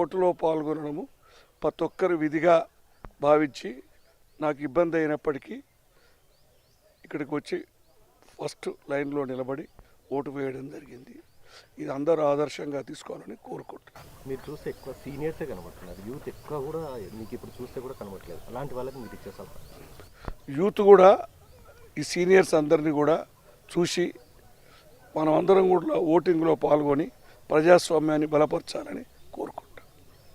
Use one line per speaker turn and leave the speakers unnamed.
ఓటులో పాల్గొనడము ప్రతి ఒక్కరు విధిగా భావించి నాకు ఇబ్బంది అయినప్పటికీ ఇక్కడికి వచ్చి ఫస్ట్ లైన్లో నిలబడి ఓటు వేయడం జరిగింది. ఇది అందరూ ఆదర్శంగా తీసుకోవాలని కోరుకుంటున్నాను.
మీరు చూస్తే ఎక్కువ సీనియర్సే కనబడుతున్నారు, యూత్ ఎక్కువ కూడా మీకు ఇప్పుడు చూస్తే కూడా కనబడట్లేదు. అలాంటి వాళ్ళకి మీరు ఇచ్చే సలహా?
యూత్ కూడా ఈ సీనియర్స్ అందరినీ కూడా చూసి మనం అందరం కూడా ఓటింగ్లో పాల్గొని ప్రజాస్వామ్యాన్ని బలపరచాలని